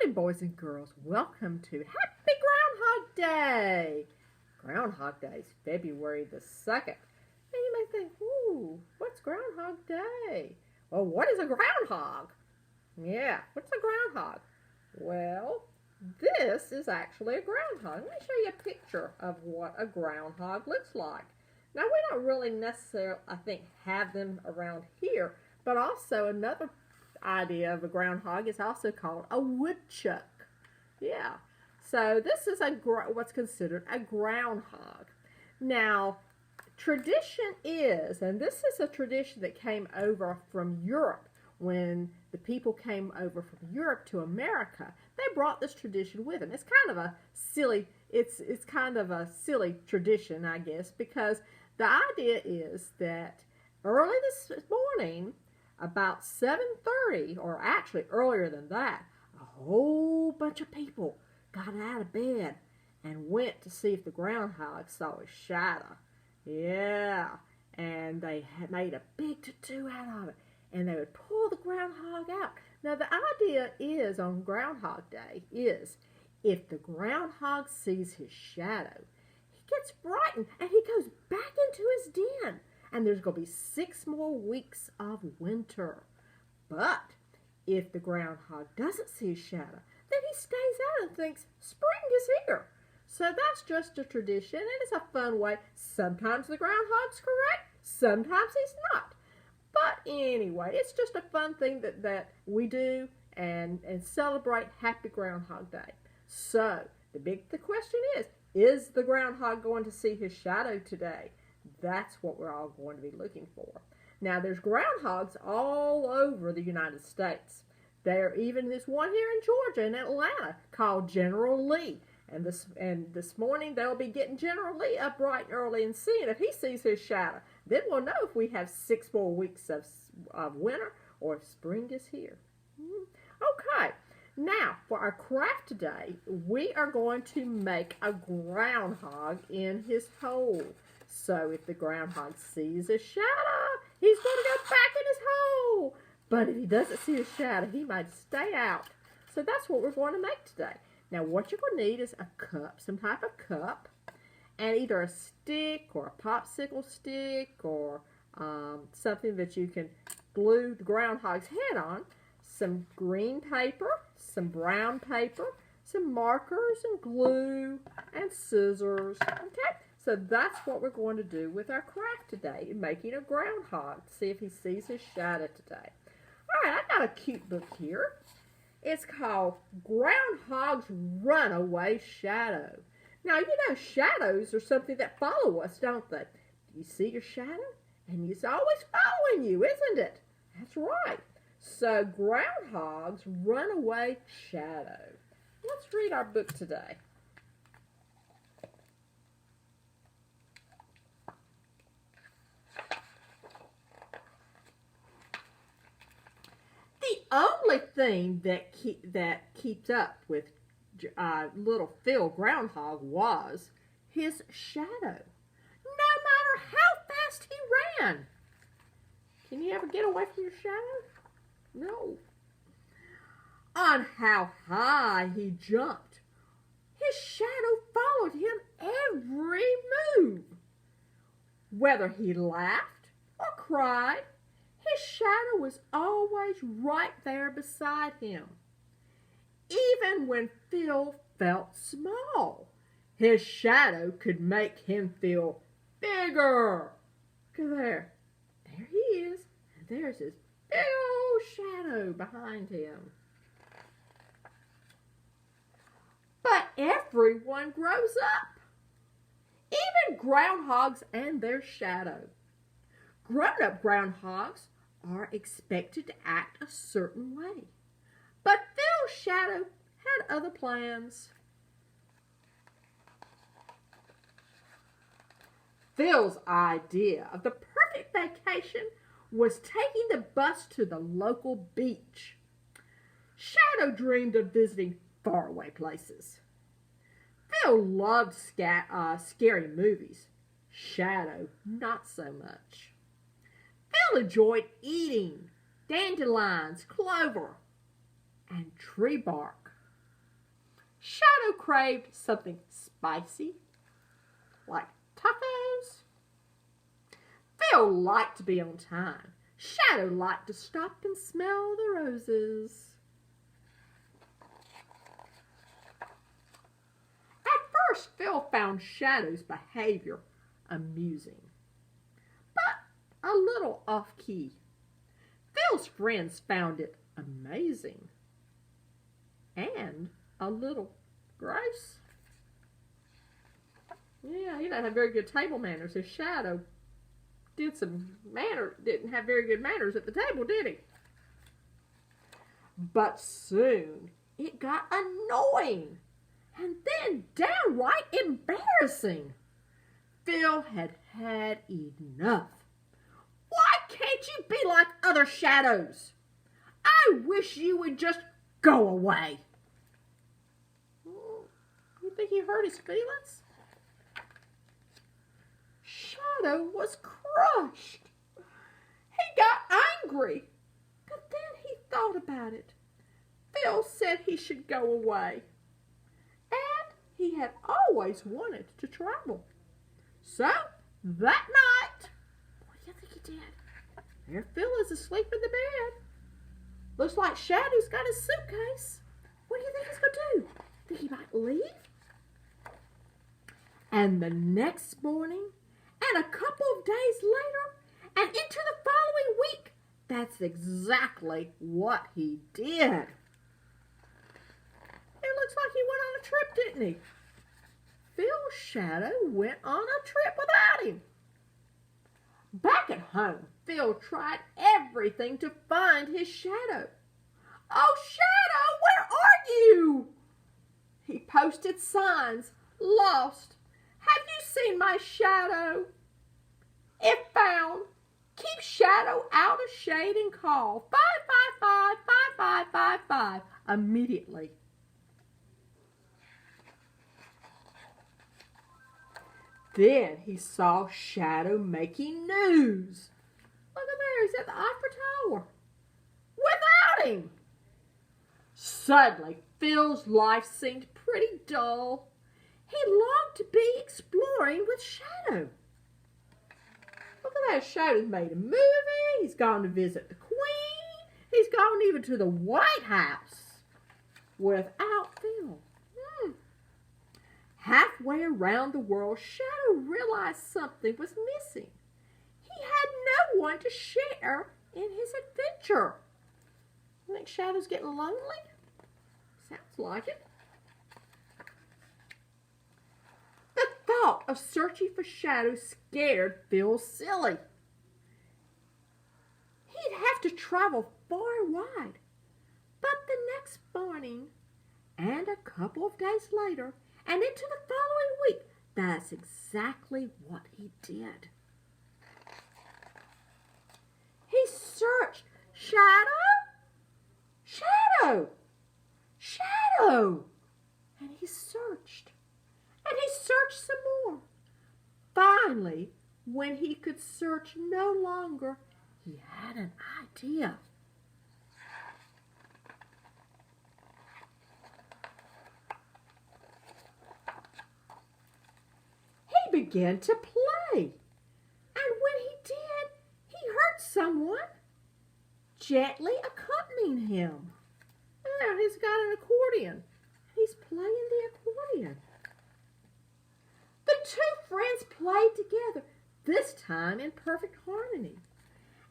Howdy, boys and girls. Welcome to Happy Groundhog Day. Groundhog Day is February the 2nd. And you may think, ooh, what's Groundhog Day? Well, what is a groundhog? Yeah, what's a groundhog? Well, this is actually a groundhog. Let me show you a picture of what a groundhog looks like. Now, we don't really necessarily, I think, have them around here, but also another idea of a groundhog is also called a woodchuck. Yeah, so this is what's considered a groundhog. Now, tradition is, and this is a tradition that came over from Europe. When the people came over from Europe to America, they brought this tradition with them. It's kind of a silly, it's kind of a silly tradition, I guess, because the idea is that early this morning, about 7:30, or actually earlier than that, a whole bunch of people got out of bed and went to see if the groundhog saw his shadow. Yeah, and they had made a big to-do out of it, and they would pull the groundhog out. Now, the idea is on Groundhog Day is if the groundhog sees his shadow, he gets frightened and he goes back into his den. And there's going to be 6 more weeks of winter. But if the groundhog doesn't see his shadow, then he stays out and thinks spring is here. So that's just a tradition, and it's a fun way. Sometimes the groundhog's correct, sometimes he's not. But anyway, it's just a fun thing that we do and celebrate Happy Groundhog Day. So the question is the groundhog going to see his shadow today? That's what we're all going to be looking for. Now, there's groundhogs all over the United States. There even is one here in Georgia, in Atlanta, called General Lee. And this morning, they'll be getting General Lee up bright and early and seeing if he sees his shadow. Then we'll know if we have 6 more weeks of winter or if spring is here. Okay. Now, for our craft today, we are going to make a groundhog in his hole. So if the groundhog sees a shadow, he's going to go back in his hole. But if he doesn't see a shadow, he might stay out. So that's what we're going to make today. Now what you're going to need is a cup, some type of cup, and either a stick or a popsicle stick or something that you can glue the groundhog's head on, some green paper, some brown paper, some markers and glue and scissors. Okay? So that's what we're going to do with our craft today, making a groundhog. See if he sees his shadow today. All right, I got a cute book here. It's called Groundhog's Runaway Shadow. Now, you know shadows are something that follow us, don't they? You see your shadow, and it's always following you, isn't it? That's right. So, Groundhog's Runaway Shadow. Let's read our book today. The only thing that keeps up with little Phil Groundhog was his shadow. No matter how fast he ran. Can you ever get away from your shadow? No. On how high he jumped, his shadow followed him every move. Whether he laughed or cried, his shadow was always right there beside him. Even when Phil felt small, his shadow could make him feel bigger. Look there. There he is. And there's his big old shadow behind him. But everyone grows up. Even groundhogs and their shadow. Grown-up groundhogs are expected to act a certain way. But Phil's shadow had other plans. Phil's idea of the perfect vacation was taking the bus to the local beach. Shadow dreamed of visiting faraway places. Phil loved scary movies. Shadow, not so much. Phil enjoyed eating dandelions, clover, and tree bark. Shadow craved something spicy, like tacos. Phil liked to be on time. Shadow liked to stop and smell the roses. At first, Phil found Shadow's behavior amusing, but a little off-key. Phil's friends found it amazing and a little gross. Yeah, he doesn't have very good table manners. His Shadow didn't have very good manners at the table, did he? But soon it got annoying and then downright embarrassing. Phil had had enough. Why can't you be like other Shadows? I wish you would just go away. You think he hurt his feelings? Shadow was crushed. He got angry, but then he thought about it. Phil said he should go away, and he had always wanted to travel. So, that night, what do you think he did? There Phil is asleep in the bed. Looks like Shadow's got his suitcase. What do you think he's going to do? Think he might leave? And the next morning, and a couple of days later, and into the following week, that's exactly what he did. It looks like he went on a trip, didn't he? Phil's Shadow went on a trip without him. Back at home, Phil tried everything to find his Shadow. Oh, Shadow, where are you? He posted signs, lost. Have you seen my Shadow? If found, keep Shadow out of shade and call 555-5555 immediately. Then he saw Shadow making news. Look at there, he's at the Opera Tower. Without him! Suddenly, Phil's life seemed pretty dull. He longed to be exploring with Shadow. Look at that, Shadow's made a movie. He's gone to visit the Queen. He's gone even to the White House without Phil. Halfway around the world, Shadow realized something was missing. He had no one to share in his adventure. You think Shadow's getting lonely? Sounds like it. The thought of searching for Shadow scared Phil silly. He'd have to travel far and wide. But the next morning, and a couple of days later, and into the following week, that's exactly what he did. He searched. Shadow? Shadow! Shadow! And he searched. And he searched some more. Finally, when he could search no longer, he had an idea. He began to play. And when he did, he heard someone gently accompanying him. Now he's got an accordion. He's playing the accordion. The two friends played together, this time in perfect harmony.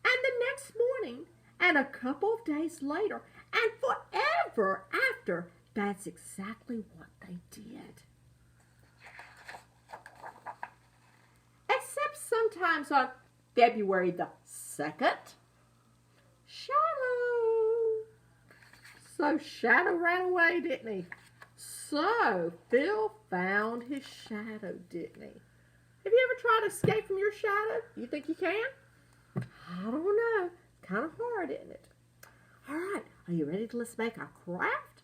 And the next morning, and a couple of days later, and forever after, that's exactly what they did. Except sometimes on February the 2nd, Shadow. So Shadow ran away, didn't he? So Phil found his Shadow, didn't he? Have you ever tried to escape from your Shadow? You think you can? I don't know. Kind of hard, isn't it? All right. Are you ready to let's make our craft?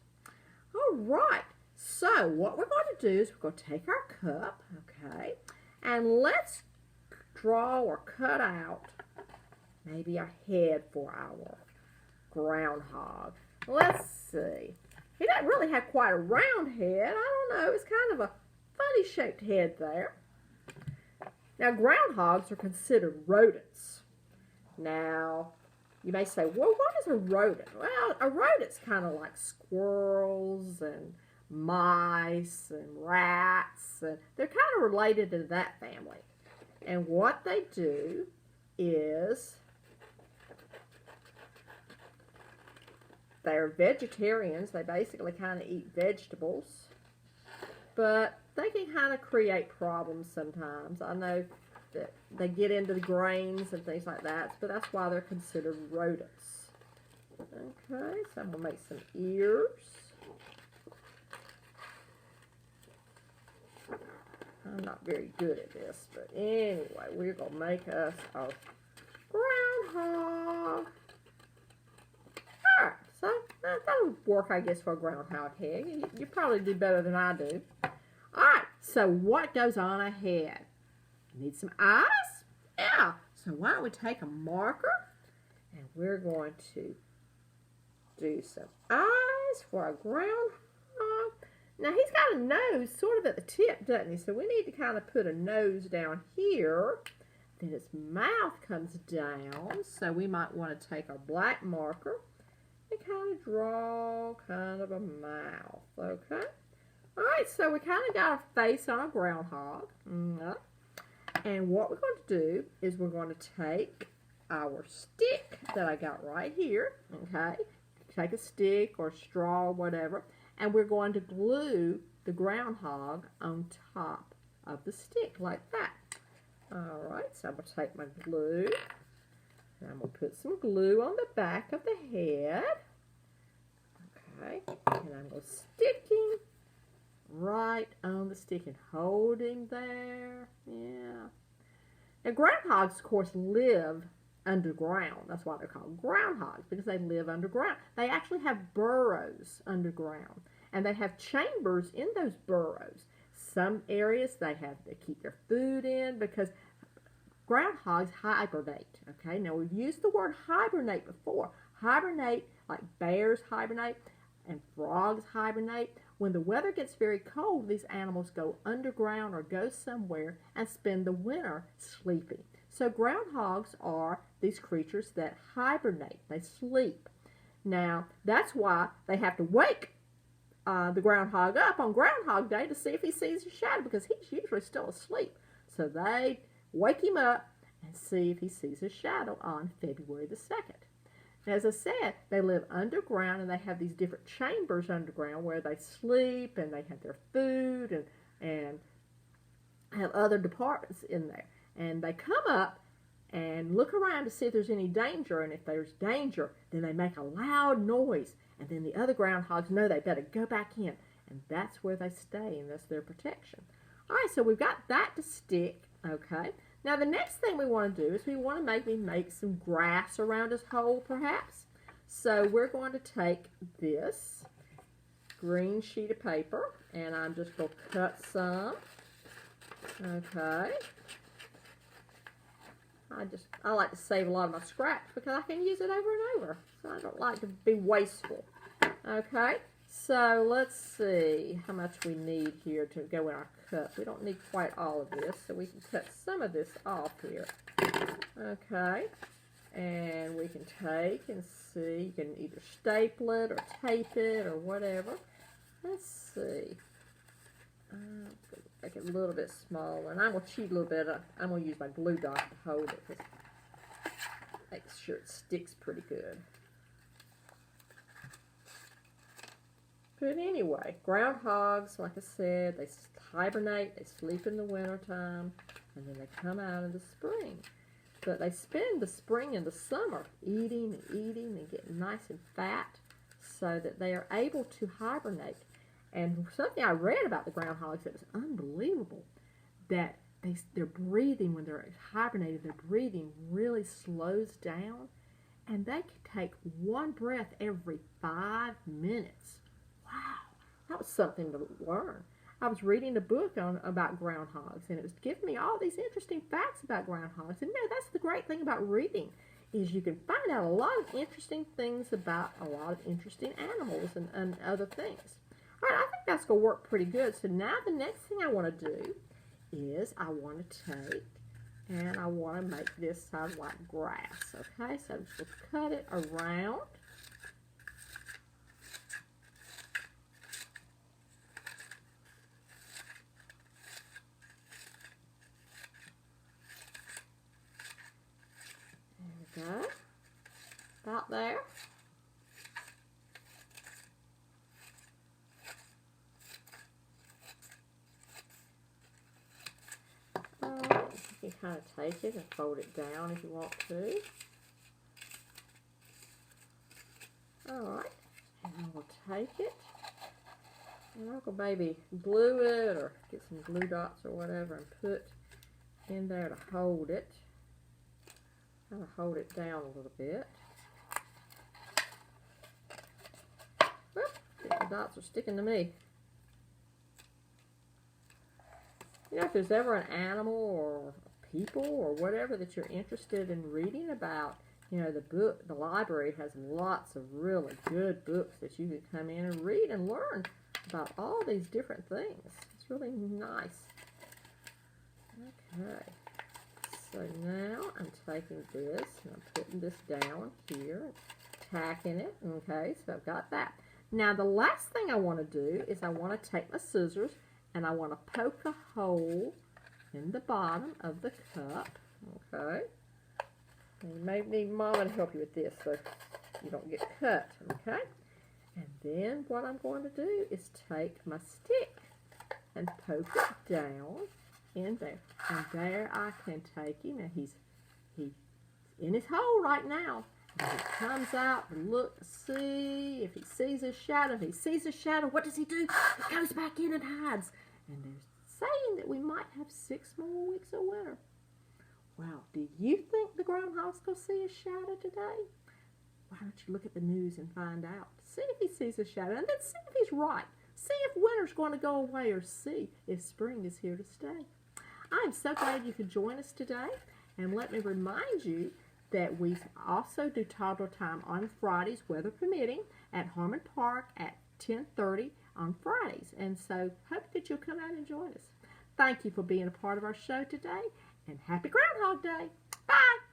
All right. So what we're going to do is we're going to take our cup, okay, and let's draw or cut out maybe a head for our groundhog. Let's see. He doesn't really really have quite a round head. I don't know. It's kind of a funny shaped head there. Now, groundhogs are considered rodents. Now, you may say, well, what is a rodent? Well, a rodent's kind of like squirrels and mice and rats. And they're kind of related to that family. And what they do is they're vegetarians. They basically kind of eat vegetables. But they can kind of create problems sometimes. I know that they get into the grains and things like that, but that's why they're considered rodents. Okay, so I'm going to make some ears. I'm not very good at this, but anyway, we're going to make us a groundhog. Alright, so that'll work, I guess, for a groundhog head. You probably do better than I do. Alright, so what goes on a head? Need some eyes? Yeah. So why don't we take a marker and we're going to do some eyes for a groundhog. Now he's got a nose sort of at the tip, doesn't he? So we need to kind of put a nose down here. Then his mouth comes down. So we might want to take our black marker and kind of draw kind of a mouth. Okay. Alright, so we kind of got a face on a groundhog. And what we're going to do is we're going to take our stick that I got right here, okay? Take a stick or straw or whatever, and we're going to glue the groundhog on top of the stick like that. Alright, so I'm going to take my glue, and I'm going to put some glue on the back of the head. Okay, and I'm going to stick him right on the stick and hold him there. Yeah. Now, groundhogs, of course, live underground. That's why they're called groundhogs, because they live underground. They actually have burrows underground, and they have chambers in those burrows. Some areas they keep their food in because groundhogs hibernate. Okay, now we've used the word hibernate before. Hibernate, like bears hibernate and frogs hibernate. When the weather gets very cold, these animals go underground or go somewhere and spend the winter sleeping. So groundhogs are these creatures that hibernate. They sleep. Now, that's why they have to wake the groundhog up on Groundhog Day to see if he sees a shadow, because he's usually still asleep. So they wake him up and see if he sees a shadow on February the 2nd. As I said, they live underground, and they have these different chambers underground where they sleep and they have their food and have other departments in there. And they come up and look around to see if there's any danger, and if there's danger, then they make a loud noise, and then the other groundhogs know they better go back in, and that's where they stay, and that's their protection. All right, so we've got that to stick, okay? Now, the next thing we want to do is we want to maybe make some grass around his hole, perhaps. So we're going to take this green sheet of paper, and I'm just going to cut some. Okay. I like to save a lot of my scraps because I can use it over and over. So I don't like to be wasteful. Okay. So let's see how much we need here to go in our cup. We don't need quite all of this, so we can cut some of this off here. Okay, and we can take and see. You can either staple it or tape it or whatever. Let's see. Make it a little bit smaller, and I'm going to cheat a little bit. I'm going to use my glue dot to hold it because it makes sure it sticks pretty good. But anyway, groundhogs, like I said, they hibernate, they sleep in the wintertime, and then they come out in the spring. But they spend the spring and the summer eating and getting nice and fat so that they are able to hibernate. And something I read about the groundhogs that was unbelievable, that their breathing, when they're hibernating, their breathing really slows down, and they can take one breath every 5 minutes. Wow, that was something to learn. I was reading a book about groundhogs, and it was giving me all these interesting facts about groundhogs. And that's the great thing about reading, is you can find out a lot of interesting things about a lot of interesting animals and other things. that's going to work pretty good. So now the next thing I want to do is I want to take and I want to make this side like grass. Okay, so I'm just going to cut it around. There we go. About there. You can kind of take it and fold it down if you want to. Alright, and I will take it and I'll go maybe glue it or get some glue dots or whatever and put in there to hold it. Kind of hold it down a little bit. Well, the dots are sticking to me. You know, if there's ever an animal or people or whatever that you're interested in reading about, you know, the library has lots of really good books that you could come in and read and learn about all these different things. It's really nice. Okay, so now I'm taking this and I'm putting this down here, tacking it. Okay, so I've got that. Now the last thing I want to do is I want to take my scissors and I want to poke a hole in the bottom of the cup. Okay. And you may need Mama to help you with this so you don't get cut. Okay. And then what I'm going to do is take my stick and poke it down in there. And there I can take him. And he's in his hole right now. And he comes out and look to see if he sees a shadow. If he sees a shadow, what does he do? He goes back in and hides. And they're saying that we might have 6 more weeks of winter. Well, do you think the groundhog's going to see a shadow today? Why don't you look at the news and find out? See if he sees a shadow, and then see if he's right. See if winter's going to go away, or see if spring is here to stay. I'm so glad you could join us today, and let me remind you that we also do toddler time on Fridays, weather permitting, at Harmon Park at 10:30 on Fridays. And so hope that you'll come out and join us. Thank you for being a part of our show today, and happy Groundhog Day. Bye.